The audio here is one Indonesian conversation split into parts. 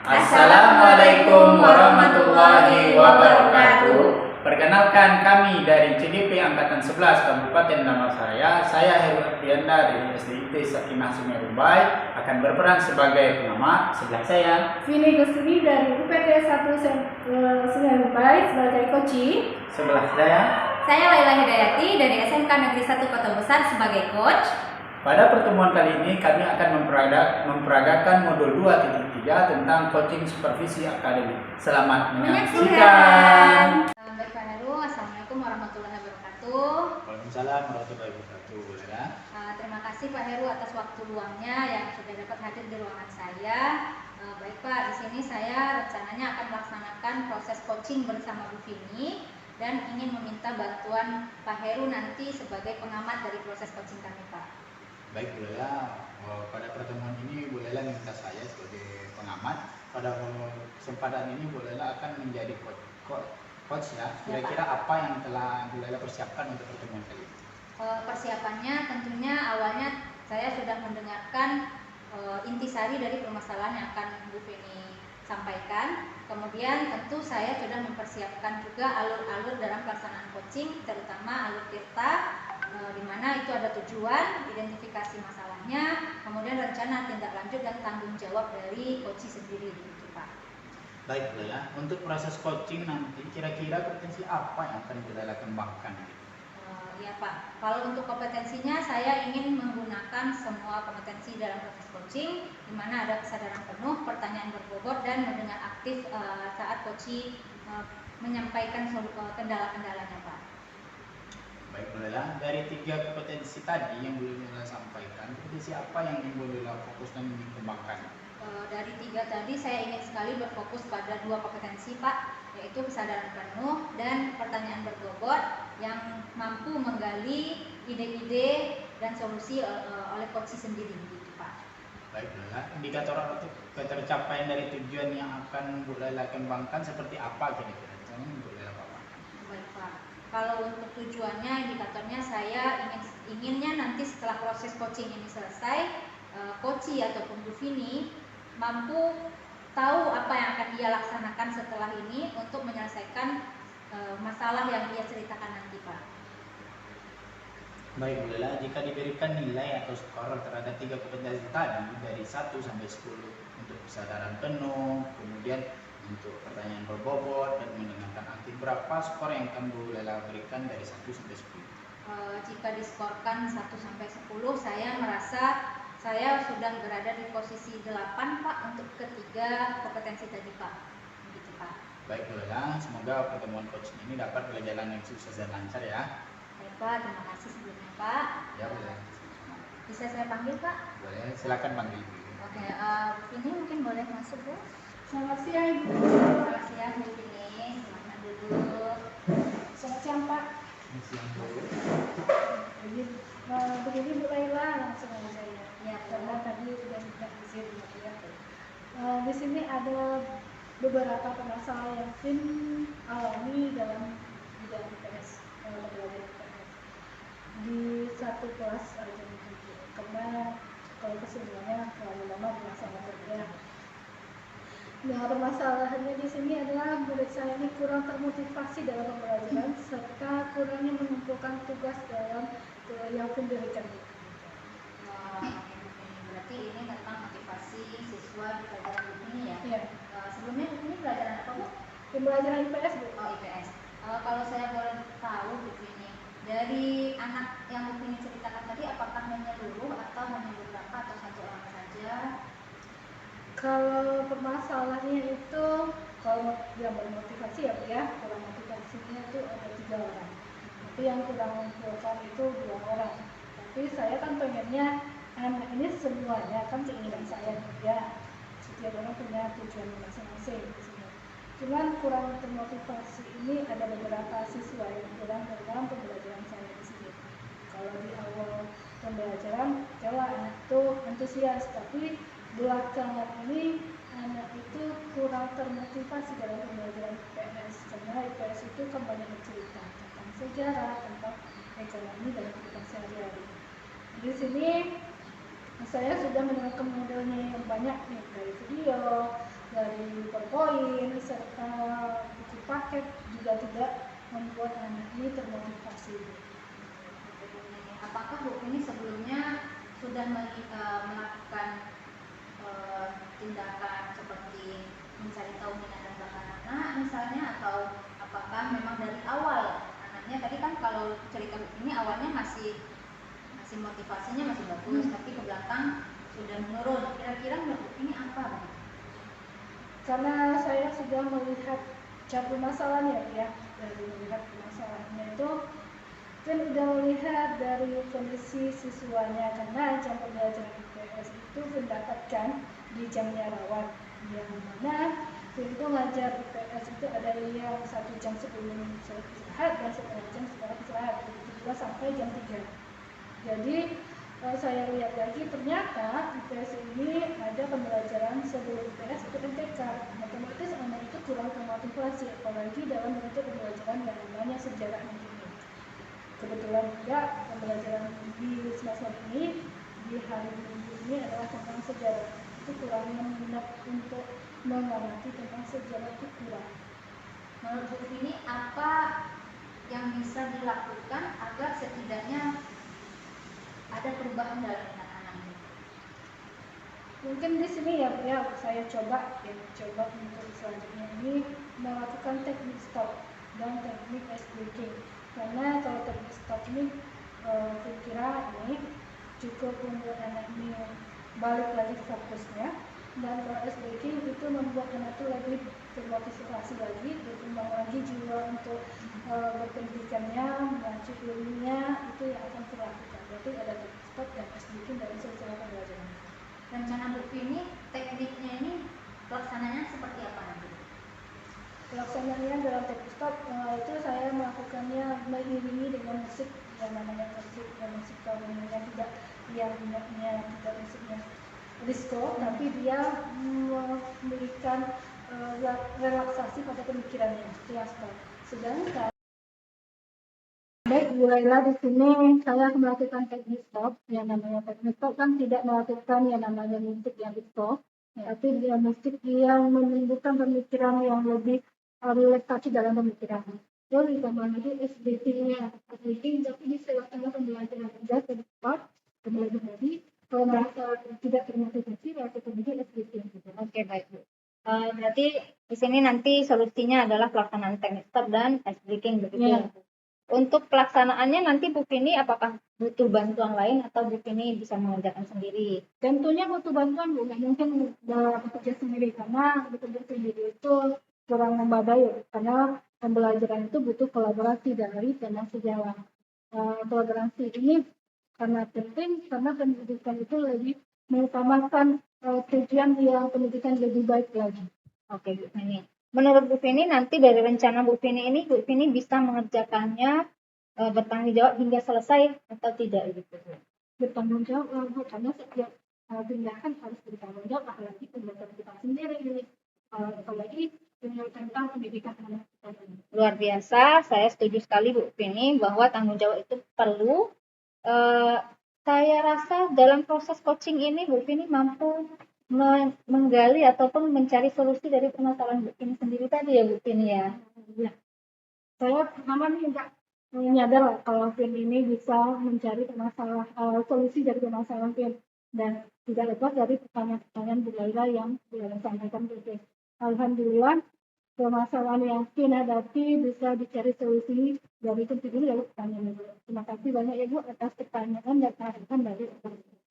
Assalamualaikum warahmatullahi wabarakatuh. Perkenalkan, kami dari CDP Angkatan 11 Kabupaten Damansaraya. Saya Heru Ardianda dari SDIT Sakinah Sungai Rumbai akan berperan sebagai pengamat. Sebelah saya Vini Gustudi dari UPT 1 Sungai Rumbai sebagai coaching. Sebelah saya Laila Hidayati dari SMK Negeri 1 Kota Besar sebagai coach. Pada pertemuan kali ini kami akan memperagakan modul 2.3 tentang coaching supervisi akademik. Selamat menyaksikan. Baik Pak Heru, Assalamualaikum warahmatullahi wabarakatuh. Waalaikumsalam warahmatullahi wabarakatuh. Terima kasih Pak Heru atas waktu luangnya yang sudah dapat hadir di ruangan saya. Baik Pak, di sini saya rencananya akan melaksanakan proses coaching bersama Bu Vini dan ingin meminta bantuan Pak Heru nanti sebagai pengamat dari proses coaching kami Pak. Baik, Bu Lela, pada pertemuan ini Bu Lela minta saya sebagai pengamat. Pada kesempatan ini Bu Lela akan menjadi coach ya. Kira-kira apa yang telah Bu Lela persiapkan untuk pertemuan kali ini? Persiapannya tentunya awalnya saya sudah mendengarkan intisari dari permasalahan yang akan Bu Vini sampaikan. Kemudian tentu saya sudah mempersiapkan juga alur-alur dalam pelaksanaan coaching, terutama alur tirta, di mana itu ada tujuan, identifikasi masalahnya, kemudian rencana tindak lanjut dan tanggung jawab dari coach sendiri, gitu Pak. Baik, Bu Lela. Untuk proses coaching nanti kira-kira kompetensi apa yang akan Bu Lela kembangkan? Ya Pak, kalau untuk kompetensinya saya ingin menggunakan semua kompetensi dalam proses coaching, di mana ada kesadaran penuh, pertanyaan berbobot, dan mendengar aktif saat coach menyampaikan kendala-kendalanya Pak. Baik, Bu Lela, dari 3 kompetensi tadi yang Bu Lela sampaikan, kompetensi apa yang ingin Bu Lela fokus dan ingin kembangkan? Dari 3 tadi saya ingin sekali berfokus pada 2 kompetensi Pak, yaitu kesadaran penuh dan pertanyaan berbobot yang mampu menggali ide-ide dan solusi oleh coach sendiri, gitu Pak. Baik, Bu Lela, indikator untuk ketercapaian dari tujuan yang akan Bu Lela kembangkan seperti apa kira-kira? Bu Lela paparkan. Baik Pak, kalau untuk tujuannya, indikatornya saya inginnya nanti setelah proses coaching ini selesai, coach ataupun Bu Vini mampu tahu apa yang akan dia laksanakan setelah ini untuk menyelesaikan masalah yang dia ceritakan nanti Pak. Baik, Bu Lela, jika diberikan nilai atau skor terhadap 3 kompetensi tadi dari 1 sampai 10 untuk kesadaran penuh, kemudian untuk pertanyaan berbobot dan mendengarkan aktif, berapa skor yang akan Bu Lela berikan dari 1 sampai 10? Jika diskorkan 1 sampai 10, saya merasa saya sudah berada di posisi 8 Pak untuk ketiga kompetensi tadi Pak. Begitu Pak. Baik, Bu Lela, semoga pertemuan coach ini dapat berjalan yang sukses dan lancar ya. Baik Pak, terima kasih sebelumnya Pak. Ya, Bu Lela. Bisa saya panggil Pak? Boleh, silakan panggil. Oke, ini mungkin boleh masuk Bu. Selamat siang Ibu. Selamat siang Bu Vini, silakan duduk. Selamat siang Pak. Siang, Bu. Begini Bu Laila, langsung aja saya. Ya, Karena tadi sudah minta izin ya. Di sini ada beberapa permasalahan yang Vin alami dalam bidang IPS, belajar IPS di satu kelas aja gitu. Karena kalau kesemuanya terlalu lama berlaksana kerja. Nah, permasalahannya di sini adalah murid saya ini kurang termotivasi dalam pembelajaran serta kurangnya mengumpulkan tugas dalam yang Vin berikan. Berarti ini tentang motivasi siswa di pelajaran ini ya? Iya. Sebelumnya ini pelajaran apa Bu? Pembelajaran IPS Bu. Oh, IPS. Kalau saya boleh tahu Bu Vini, dari anak yang Bu Vini ceritakan tadi, apakah menyeluruh atau hanya beberapa atau satu orang saja? Kalau permasalahannya itu, kalau yang bermotivasi ya Bu ya, kalau motivasinya itu ada 3 orang. Tapi yang kurang mengumpulkan itu 2 orang. Tapi saya kan pengennya anak ini semuanya kan keinginan saya ya. Setiap orang punya tujuan masing-masing di sini. Cuman kurang termotivasi ini ada beberapa siswa yang kurang dalam pembelajaran saya di sini. Kalau di awal pembelajaran, coba anak itu antusias, tapi belakangan ini anak itu kurang termotivasi dalam pembelajaran IPS. Karena IPS itu kan banyak bercerita tentang sejarah, tentang ekonomi dan kehidupan sehari-hari. Di sini saya sudah menemukan modelnya yang banyak nih, dari video, dari PowerPoint serta buku paket juga tidak membuat anak ini termotivasi. Apakah Bu ini sebelumnya sudah melakukan tindakan seperti mencari tahu minat dan bakat anak misalnya, atau apakah memang dari awal anaknya tadi kan kalau cerita ini awalnya masih motivasinya masih bagus, tapi ke belakang sudah menurun. Kira-kira menurut ini apa, Bu? Karena saya sudah melihat cara permasalahannya ya, dari melihat permasalahannya itu kan udah melihat dari kondisi siswanya, karena jam pembelajaran IPS itu mendapatkan di jamnya rawat, yang mana itu ngajar IPS itu ada yang 1 jam sebelum istirahat dan setengah jam setelah istirahat, begitu juga sampai jam 3. Jadi saya lihat lagi ternyata IPS ini ada pembelajaran sebelum IPS itu MTK, otomatis anak itu kurang termotivasi, apalagi dalam bentuk pembelajaran yang namanya sejarah ini. Kebetulan juga pembelajaran di semester ini di hari Minggu ini adalah tentang sejarah, itu kurangnya minat untuk mengamati tentang sejarah itu kurang. Menurut Bu ini apa yang bisa dilakukan agar setidaknya ada perubahan dalam minat anak ini? Mungkin di sini ya saya coba untuk selanjutnya ini melakukan teknik stop dan teknik ice breaking. Karena kalau teknik stop ini kira-kira ini cukup membuat anak ini balik lagi fokusnya, dan kalau ice breaking itu membuat anak itu lebih termotivasi lagi, berkembang lagi jiwa untuk berpendidikannya, maju ilmunya, itu yang akan dilakukan. Berarti ada teknik stop dan ice breaking dalam secara pembelajaran. Rencana Bu ini tekniknya ini pelaksananya seperti apa nanti? Pelaksanaannya dalam teknik stop itu saya melakukannya mengiringi dengan musik yang namanya musik kamarnya tidak, yang minatnya tidak musiknya disco, tapi dia memberikan relaksasi pada pemikirannya, itu yang stop. Sedangkan baik, mulailah di sini saya melakukan teknik stop. Yang namanya teknik stop kan tidak melakukan yang namanya musik yang disco, tapi dia musik yang menimbulkan pemikiran yang lebih relaksasi dalam pemikiran. Lalu ditambah lagi SBT-nya, tapi di tengah pembelajaran juga teknik stop, kemudian lagi kalau merasa tidak termotivasi, lakukan juga SBT. Oke, baik Bu. Berarti di sini nanti solusinya adalah pelaksanaan teknik stop dan ice breaking begitu ya. Untuk pelaksanaannya nanti Bu Vini apakah butuh bantuan lain atau Bu Vini bisa mengerjakan sendiri? Tentunya butuh bantuan, Bu. Nggak mungkin bekerja sendiri, karena bekerja sendiri itu kurang memadai, karena pembelajaran itu butuh kolaborasi dari teman sejawat. Kolaborasi ini karena penting, karena pendidikan itu lebih mengutamakan tujuan yang pendidikan lebih baik lagi. Oke, Bu Vini. Menurut Bu Vini nanti dari rencana Bu Vini ini Bu Vini bisa mengerjakannya bertanggung jawab hingga selesai atau tidak gitu? Bertanggung jawab, karena setiap tindakan harus bertanggung jawab, apalagi pembelajaran kita sendiri, apalagi tentang pendidikan anak kita. Luar biasa, saya setuju sekali Bu Vini bahwa tanggung jawab itu perlu. Saya rasa dalam proses coaching ini Bu Vini mampu menggali ataupun mencari solusi dari permasalahan Bu Vini sendiri tadi ya Bu Vini ya. Ya. Saya pertama nih nggak menyadar kalau Vin ini bisa mencari solusi dari permasalahan Vin, dan tidak lepas dari pertanyaan-pertanyaan Bu Laila yang disampaikan ke Vin. Alhamdulillah permasalahan yang Vin hadapi bisa dicari solusi dari itu dulu ya pertanyaan Ibu. Terima kasih banyak ya Bu atas pertanyaan dan masukan dari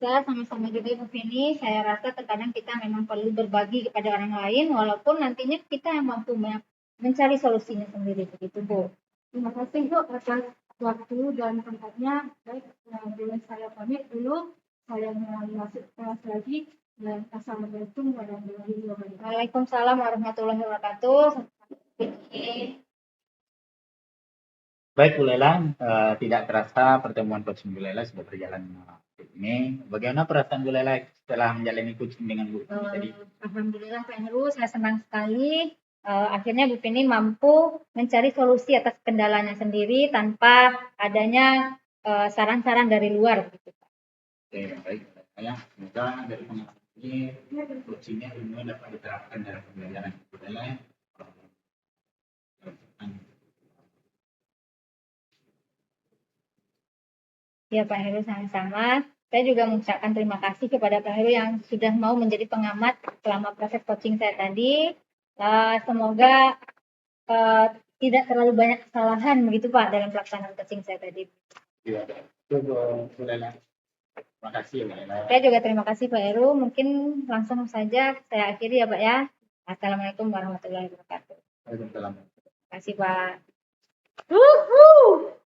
saya sama-sama juga Bu Vini. Saya rasa terkadang kita memang perlu berbagi kepada orang lain walaupun nantinya kita yang mampu mencari solusinya sendiri begitu Bu. Terima kasih Bu atas waktu dan tempatnya. Baik, boleh saya pamit dulu. Saya masuk kelas lagi, dan assalamualaikum warahmatullahi wabarakatuh. Waalaikumsalam warahmatullahi wabarakatuh. Baik Bu Lela, tidak terasa pertemuan coaching Bu Lela sudah berjalan ini. Bagaimana perasaan Bu Lela setelah menjalani coaching dengan Bu Vini tadi? Alhamdulillah Pak Heru, saya senang sekali. Akhirnya Bu Vini mampu mencari solusi atas kendalanya sendiri tanpa adanya saran-saran dari luar. Oke, baik. Semoga dari pengalaman Ini coachingnya ilmu dapat diterapkan dalam pembelajaran budaya. Ya Pak Heru, sama-sama. Saya juga mengucapkan terima kasih kepada Pak Heru yang sudah mau menjadi pengamat selama proses coaching saya tadi. Semoga tidak terlalu banyak kesalahan begitu Pak dalam pelaksanaan coaching saya tadi. Iya, itu bolehlah. Terima kasih ya, Mbak Ella. Saya juga terima kasih Pak Heru. Mungkin langsung saja saya akhiri ya Pak ya. Assalamualaikum warahmatullahi wabarakatuh. Waalaikumsalam. Terima kasih Pak. Wuhu!